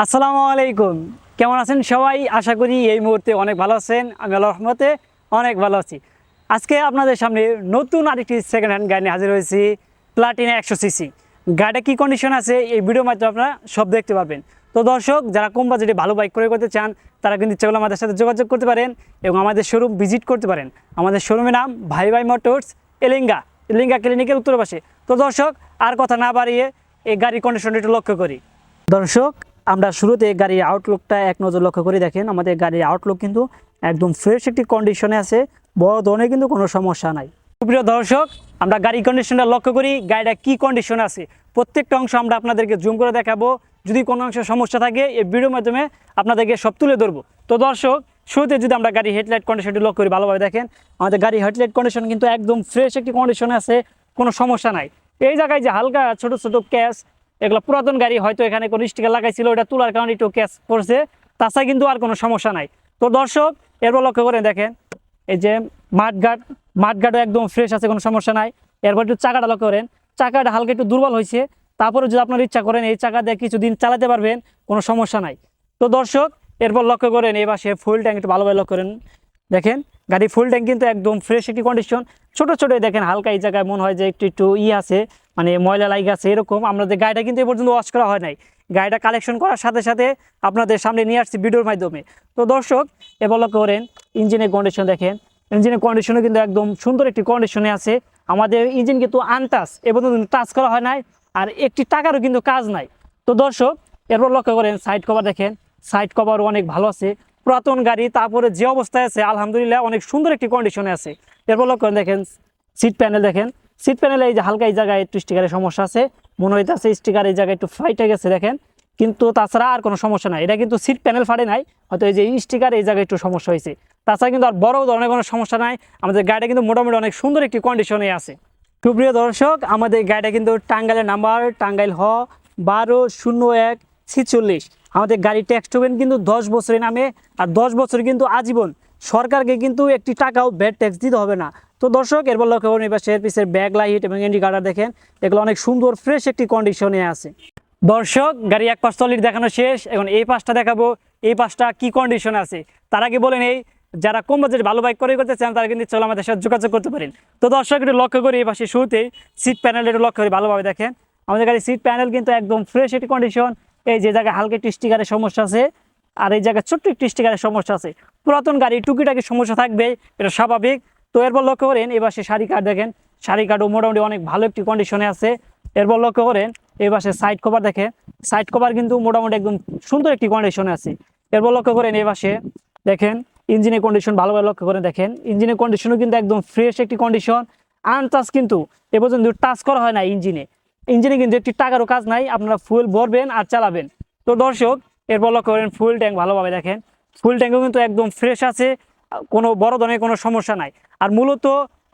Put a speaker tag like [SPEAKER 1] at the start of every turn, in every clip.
[SPEAKER 1] আসসালামু আলাইকুম। কেমন আছেন সবাই? আশা করি এই মুহূর্তে অনেক ভালো আছেন। আমি আল্লাহর রহমতে অনেক ভালো আছি। আজকে আপনাদের সামনে নতুন আরেকটি সেকেন্ড হ্যান্ড গাড়ি নিয়ে হাজির হয়েছি, প্লাটিনা 100 সিসি। গাড়িটা কী কন্ডিশন আছে এই ভিডিওর মাধ্যমে আপনারা সব দেখতে পারবেন। তো দর্শক, যারা কম বাজেটে ভালো বাইক ক্রয় করতে চান তারা কিন্তু ইচ্ছা করলে আমাদের সাথে যোগাযোগ করতে পারেন এবং আমাদের শোরুম ভিজিট করতে পারেন। আমাদের শোরুমের নাম ভাই ভাই মোটরস, এলিঙ্গা ক্লিনিকের উত্তর পাশে। তো দর্শক, আর কথা না বাড়িয়ে এই গাড়ির কন্ডিশনটা একটু লক্ষ্য করি। দর্শক, আমরা শুরুতে গাড়ির আউটলুকটা এক নজর লক্ষ্য করে দেখেন। আমাদের গাড়ির আউটলুক কিন্তু একদম ফ্রেশ একটি কন্ডিশনে আছে, বড় ধরনের কিন্তু কোনো সমস্যা নাই। প্রিয় দর্শক, আমরা গাড়ির কন্ডিশনটা লক্ষ্য করি, গাড়িটা কি কন্ডিশন আছে প্রত্যেকটা অংশ আমরা আপনাদেরকে জুম করে দেখাবো। যদি কোনো অংশে সমস্যা থাকে এই ভিডিওর মাধ্যমে আপনাদেরকে সব তুলে ধরবো। তো দর্শক, শুরুতে যদি আমরা গাড়ির হেডলাইট কন্ডিশনটি লক্ষ্য করি, ভালোভাবে দেখেন আমাদের গাড়ির হেডলাইট কন্ডিশন কিন্তু একদম ফ্রেশ একটি কন্ডিশনে আছে, কোনো সমস্যা নাই। এই জায়গায় যে হালকা ছোট ছোট ক্যাশ, এগুলো পুরাতন গাড়ি, হয়তো এখানে কোনো স্টিকার লাগাইছিল, ওটা তোলার কারণে একটু ক্যাশ পড়ছে, তাছাড়া কিন্তু আর কোনো সমস্যা নাই। তো দর্শক, এরপর লক্ষ্য করে দেখেন এই যে মাঠগাটও একদম ফ্রেশ আছে, কোনো সমস্যা নাই। এরপর একটু চাকাটা লক্ষ্য করেন, চাকাটা হালকা একটু দুর্বল হয়েছে, তারপরে যদি আপনার ইচ্ছা করেন এই চাকা দিয়ে কিছুদিন চালাতে পারবেন, কোনো সমস্যা নাই। তো দর্শক, এরপর লক্ষ্য করেন এই পাশে ফুল ট্যাঙ্ক একটু ভালোভাবে লক্ষ্য করেন, দেখেন গাড়ির ফুল ট্যাঙ্ক কিন্তু একদম ফ্রেশ একটি কন্ডিশন। ছোট ছোট দেখেন হালকা এই জায়গায় মনে হয় যে একটু একটু আছে, মানে ময়লা লাইগ আছে এরকম। আমাদের গাড়িটা কিন্তু এ পর্যন্ত ওয়াশ করা হয় নাই, গাড়িটা কালেকশন করার সাথে সাথে আপনাদের সামনে নিয়ে আসছি ভিডিওর মাধ্যমে। তো দর্শক, এবার লক্ষ্য করেন ইঞ্জিনের কন্ডিশন দেখেন, ইঞ্জিনের কন্ডিশনও কিন্তু একদম সুন্দর একটি কন্ডিশনে আছে। আমাদের ইঞ্জিন কিন্তু আনটাচ, এ পর্যন্ত টাচ করা হয় নাই, আর একটি টাকারও কিন্তু কাজ নাই। তো দর্শক, এরপর লক্ষ্য করেন সাইড কভার দেখেন, সাইড কভারও অনেক ভালো আছে, পুরাতন গাড়ি তারপরে যে অবস্থায় আছে আলহামদুলিল্লাহ অনেক সুন্দর একটি কন্ডিশনে আছে। এরপর লক্ষ্য করেন দেখেন সিট প্যানেল দেখেন, সিট প্যানেলে এই যে হালকা এই জায়গায় একটু স্টিকারের সমস্যা আছে, মনে হইতেছে স্টিকার এই জায়গায় একটু ফাইটে গেছে দেখেন, কিন্তু তাছাড়া আর কোনো সমস্যা নাই। এটা কিন্তু সিট প্যানেল ফাটে নাই, হয়তো এই যে স্টিকার এই জায়গায় একটু সমস্যা হয়েছে, তাছাড়া কিন্তু আর বড় ধরনের কোনো সমস্যা নাই। আমাদের গাড়িটা কিন্তু মোটামুটি অনেক সুন্দর একটি কন্ডিশনে আছে। সুপ্রিয় দর্শক, আমাদের গাড়িটা কিন্তু টাঙ্গাইলের নাম্বার, টাঙ্গাইল 120146। আমাদের গাড়ি ট্যাক্স টোকেন কিন্তু 10 বছরের নামে, আর 10 বছর কিন্তু আজীবন, সরকারকে কিন্তু একটি টাকাও ভ্যাট ট্যাক্স দিতে হবে না। তো দর্শক, এরপর লক্ষ্য করুন এবার পিসের ব্যাক লাইট এবং ইন্ডিকেটর দেখেন, এগুলো অনেক সুন্দর ফ্রেশ একটি কন্ডিশনে আছে। দর্শক, গাড়ি এক পাশ অলরেডি দেখানো শেষ, এখন এই পাশটা দেখাবো, এই পাশটা কি কন্ডিশন আছে। তার আগে বলে নেই, যারা কম বাজেট ভালো বাইক ক্রয় করতে চান তারা কিন্তু চলো আমাদের সাথে যোগাযোগ করতে পারেন। তো দর্শক, একটু লক্ষ্য করি এই পাশে শুরুতেই সিট প্যানেল একটু লক্ষ্য করি, ভালোভাবে দেখেন আমাদের গাড়ির সিট প্যানেল কিন্তু একদম ফ্রেশ একটি কন্ডিশন। এই যে জায়গায় হালকা একটি স্টিকারের সমস্যা আছে, আর এই জায়গায় ছোট্ট একটি স্টিকারের সমস্যা আছে। পুরাতন গাড়ি টুকিটাকি সমস্যা থাকবে, এটা স্বাভাবিক। তো এরপর লক্ষ্য করেন এবার শাড়ি কার্ড দেখেন, শাড়ি কার্ডও মোটামুটি অনেক ভালো একটি কন্ডিশনে আছে। এরপর লক্ষ্য করেন এই পাশে সাইড কভার দেখেন, সাইড কভার কিন্তু মোটামুটি একদম সুন্দর একটি কন্ডিশনে আছে। এরপর লক্ষ্য করেন এই পাশে দেখেন ইঞ্জিনের কন্ডিশন, ভালোভাবে লক্ষ্য করে দেখেন ইঞ্জিনের কন্ডিশনও কিন্তু একদম ফ্রেশ একটি কন্ডিশন, আনটাচ, কিন্তু এ পর্যন্ত টাচ করা হয় না ইঞ্জিনে কিন্তু একটি টাকারও কাজ নাই, আপনারা ফুল ভরবেন আর চালাবেন। তো দর্শক, এরপর লক্ষ্য করেন ফুল ট্যাঙ্ক, ভালোভাবে দেখেন ফুল ট্যাঙ্কও কিন্তু একদম ফ্রেশ আছে, কোনো বড় ধরনের কোনো সমস্যা নাই। আর মূলত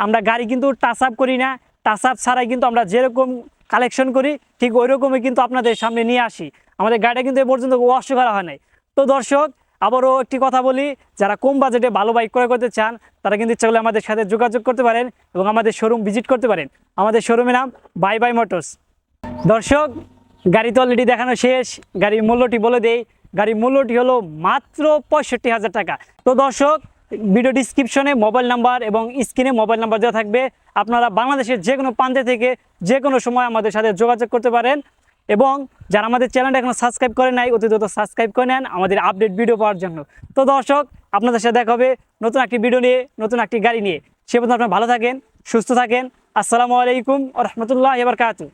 [SPEAKER 1] আমরা গাড়ি কিন্তু টাচ আপ করি না, টাচ আপ ছাড়াই কিন্তু আমরা যেরকম কালেকশন করি ঠিক ওই রকমই কিন্তু আপনাদের সামনে নিয়ে আসি। আমাদের গাড়িটা কিন্তু এ পর্যন্ত ওয়াশ করা হয় নাই। তো দর্শক, আবারও একটি কথা বলি, যারা কম বাজেটে ভালো বাইক ক্রয় করতে চান তারা কিন্তু ইচ্ছা করলে আমাদের সাথে যোগাযোগ করতে পারেন এবং আমাদের শোরুম ভিজিট করতে পারেন। আমাদের শোরুমের নাম ভাই ভাই মোটরস। দর্শক, গাড়ি তো অলরেডি দেখানো শেষ, গাড়ির মূল্যটি বলে দেই, গাড়ির মূল্যটি হলো মাত্র 65,000 টাকা। তো দর্শক, ভিডিও ডিসক্রিপশনে মোবাইল নাম্বার এবং স্ক্রিনে মোবাইল নাম্বার দেওয়া থাকবে, আপনারা বাংলাদেশের যে কোনো প্রান্তে থেকে যে কোনো সময় আমাদের সাথে যোগাযোগ করতে পারেন। এবং যারা আমাদের চ্যানেলটা এখনো সাবস্ক্রাইব করে নাই অতি দ্রুত সাবস্ক্রাইব করে নেন আমাদের আপডেট ভিডিও পাওয়ার জন্য। তো দর্শক, আপনাদের সাথে দেখা হবে নতুন একটি ভিডিও নিয়ে, নতুন একটি গাড়ি নিয়ে। সে পর্যন্ত আপনারা ভালো থাকেন, সুস্থ থাকেন। আসসালামু আলাইকুম ওয়া রাহমাতুল্লাহি ওয়া বারাকাতুহু।